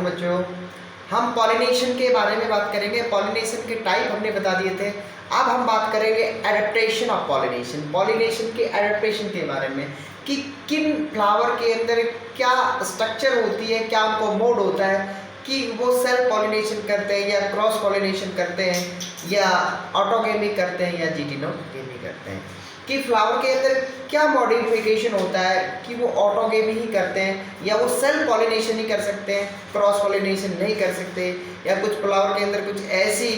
Afternoon बच्चों। हम pollination के बारे में बात करेंगे। पॉलिनेशन के टाइप हमने बता दिए थे। अब हम बात करेंगे एडेप्टेशन ऑफ पॉलिनेशन, पॉलिनेशन के एडेप्टेशन के बारे में कि किन फ्लावर के अंदर क्या स्ट्रक्चर होती है, क्या उनको मोड होता है कि वो सेल्फ पॉलिनेशन करते हैं या क्रॉस पॉलिनेशन करते हैं या ऑटोगेमी करते हैं या जिटिनोगेमी करते हैं, कि फ्लावर के अंदर क्या मॉडिफिकेशन होता है कि वो ऑटोगेमी ही करते हैं या वो सेल्फ पॉलिनेशन ही कर सकते हैं, क्रॉस पॉलिनेशन नहीं कर सकते, या कुछ फ्लावर के अंदर कुछ ऐसी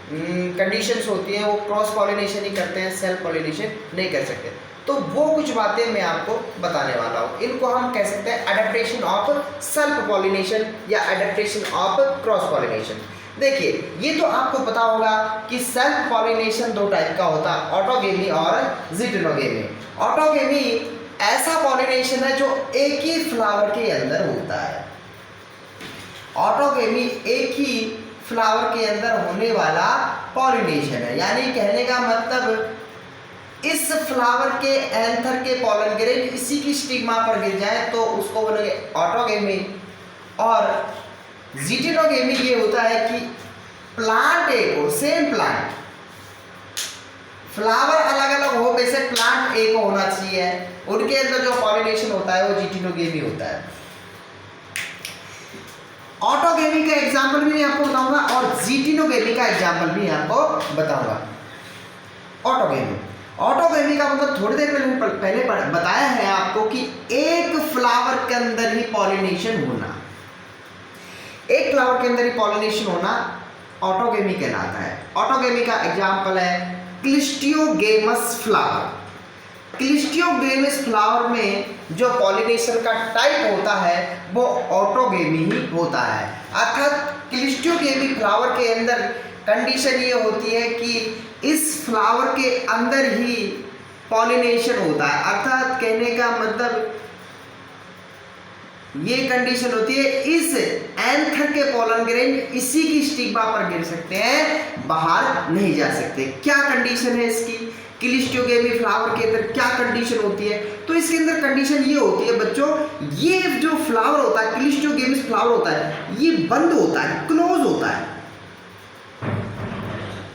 कंडीशंस होती हैं वो क्रॉस पॉलिनेशन ही करते हैं, सेल्फ पॉलिनेशन नहीं कर सकते। तो वो कुछ बातें मैं आपको बताने वाला हूँ। इनको हम कह सकते हैं एडेप्टेशन ऑफ सेल्फ पॉलिनेशन या एडेप्टेशन ऑफ क्रॉस पॉलिनेशन। देखिए, ये तो आपको पता होगा कि सेल्फ पॉलिनेशन दो टाइप का होता है, ऑटोगेमी और जिटिनोगेमी। ऑटोगेमी ऐसा पॉलिनेशन है जो एक ही फ्लावर के अंदर होता है। ऑटोगेमी एक ही फ्लावर के अंदर होने वाला पॉलिनेशन है, यानी कहने का मतलब इस फ्लावर के एंथर के पॉलन ग्रेन इसी की स्टिग्मा पर गिर जाए तो उसको बोलेंगे ऑटोगेमी। और जिटिनोगेमी ये होता है कि प्लांट एक हो, सेम प्लांट, फ्लावर अलग अलग हो, वैसे प्लांट एक होना चाहिए, उनके अंदर जो पॉलिनेशन होता है वो जिटिनोगेमी होता है। ऑटोगेमी का एग्जाम्पल भी मैं आपको बताऊंगा और जिटिनोगेमी का एग्जाम्पल भी आपको बताऊंगा। ऑटोगेमी का मतलब थोड़ी देर पहले बताया है आपको कि एक फ्लावर के अंदर ही पॉलिनेशन होना, एक फ्लावर के अंदर ही पॉलिनेशन होना ऑटोगेमी कहलाता है। ऑटोगेमी का एग्जाम्पल है क्लिस्टियोगेमस फ्लावर। क्लिस्टियोगेमस फ्लावर में जो पॉलिनेशन का टाइप होता है वो ऑटोगेमी ही होता है। अर्थात क्लिस्टियोगेमी फ्लावर के अंदर कंडीशन ये होती है कि इस फ्लावर के अंदर ही पॉलिनेशन होता है। अर्थात कहने का मतलब ये कंडीशन होती है इस एंथर के पोलन ग्रेन इसी की स्टिग्मा पर गिर सकते हैं, बाहर नहीं जा सकते। क्या कंडीशन है इसकी? क्लिस्टियोगेमी फ्लावर के अंदर क्या कंडीशन होती है? तो इसके अंदर कंडीशन ये होती है बच्चों, ये जो फ्लावर होता है क्लिस्टियोगेमिस फ्लावर होता है ये बंद होता है, क्लोज होता है।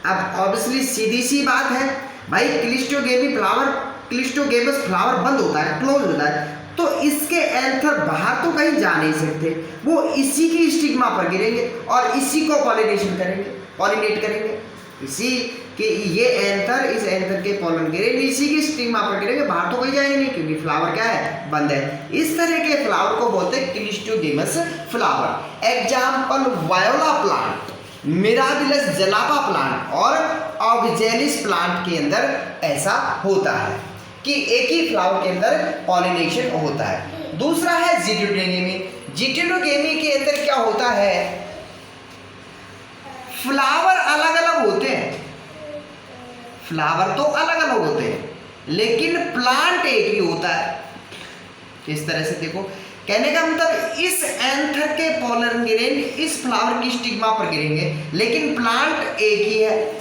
अब ऑब्वियसली सीधी सी बात है भाई, क्लिस्टियोगेमस फ्लावर बंद होता है, क्लोज होता है, तो इसके एंथर बाहर तो कहीं जा नहीं सकते, वो इसी की स्टिग्मा पर गिरेंगे और इसी को पॉलिनेशन करेंगे, पॉलिनेट करेंगे। इसी के ये एंथर इस एंथर के पोलन गिरेंगे, इसी की स्टिग्मा पर गिरेंगे, बाहर तो कहीं जाएंगे नहीं क्योंकि फ्लावर क्या है, बंद है। इस तरह के फ्लावर को बोलते हैं cleistogamous flower. Example viola plant, mirabilis jalapa plant और ऑक्जेलिस प्लांट के अंदर ऐसा होता है कि एक ही फ्लावर के अंदर पॉलिनेशन होता है। दूसरा है जिटिनोगेमी। जिटिनोगेमी के अंदर क्या होता है, फ्लावर अलग अलग होते हैं, फ्लावर तो अलग अलग होते हैं लेकिन प्लांट एक ही होता है। इस तरह से देखो, कहने का मतलब इस एंथर के पोलन ग्रेन इस फ्लावर की स्टिग्मा पर गिरेंगे लेकिन प्लांट एक ही है।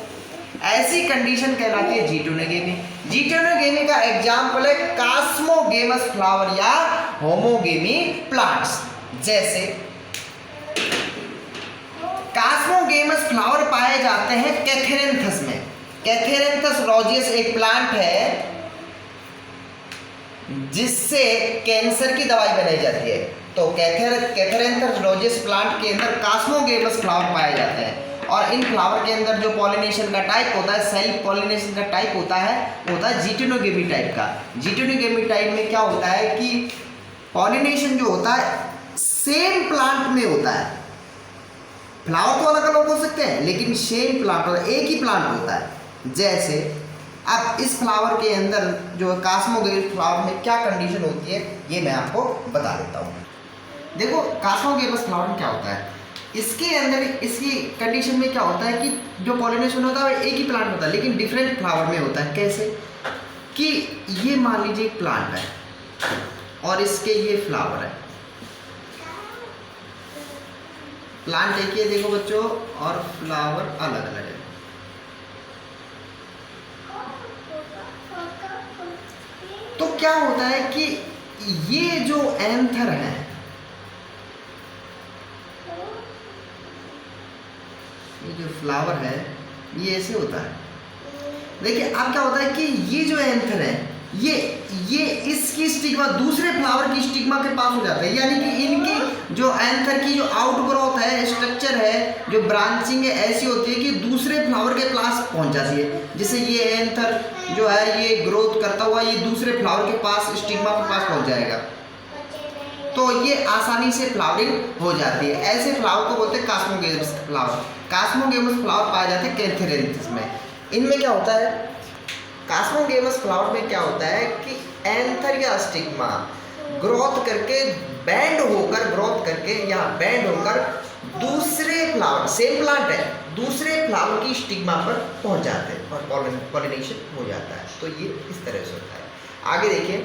ऐसी कंडीशन कहलाती है जिटिनोगेमी। जिटिनोगेमी का एग्जाम्पल है कास्मोगेमस फ्लावर या होमोगेमी प्लांट्स। जैसे कास्मोगेमस फ्लावर पाए जाते हैं कैथेरेंथस में। कैथेरेंथस रोजियस एक प्लांट है जिससे कैंसर की दवाई बनाई जाती है। तो कैथेरेंथस रोजियस प्लांट के अंदर कास्मोगेमस फ्लावर पाए जाते हैं और इन फ्लावर के अंदर जो पॉलिनेशन का टाइप होता है, सेल्फ पॉलिनेशन का टाइप होता है जिटिनोगेमी टाइप का। जिटिनोगेमी टाइप में क्या होता है कि पॉलिनेशन जो होता है सेम प्लांट में होता है। फ्लावर तो अलग अलग हो सकते हैं लेकिन सेम प्लांट होता है, एक ही प्लांट होता है। जैसे अब इस फ्लावर के अंदर जो कास्मोगेमस फ्लावर में क्या कंडीशन होती है ये मैं आपको बता देता हूँ। देखो, कास्मोगेमस फ्लावर में क्या होता है, इसके अंदर इसकी कंडीशन में क्या होता है कि जो पॉलिनेशन होता है एक ही प्लांट होता है लेकिन डिफरेंट फ्लावर में होता है। कैसे कि ये मान लीजिए एक प्लांट है और इसके ये फ्लावर है, प्लांट एक ही है देखो बच्चों और फ्लावर अलग अलग है। तो क्या होता है कि ये जो एंथर है ये जो फ्लावर है ये ऐसे होता है। देखिए अब क्या होता है कि ये जो एंथर है ये इसकी स्टिग्मा दूसरे फ्लावर की स्टिग्मा के पास हो जाता है, यानी कि इनकी जो एंथर की जो आउटग्रोथ है, स्ट्रक्चर है, जो ब्रांचिंग है ऐसी होती है कि दूसरे फ्लावर के पास पहुंच जाती है। जैसे ये एंथर जो है ये ग्रोथ करता हुआ ये दूसरे फ्लावर के पास स्टिग्मा के पास पहुंच जाएगा, तो ये आसानी से फ्लावरिंग हो जाती है। ऐसे फ्लावर को बोलते हैं कास्मोगेमस फ्लावर। कास्मोगेमस फ्लावर पाए जाते हैं कैंथेरेंथिस में। इनमें क्या होता है, कास्मोगेमस फ्लावर में क्या होता है कि एंथर या स्टिग्मा ग्रोथ करके बैंड होकर दूसरे फ्लावर, सेम प्लांट है, दूसरे फ्लावर की स्टिग्मा पर पहुंच जाते हैं और पॉलिनेशन हो जाता है। तो ये इस तरह से होता है। आगे देखिए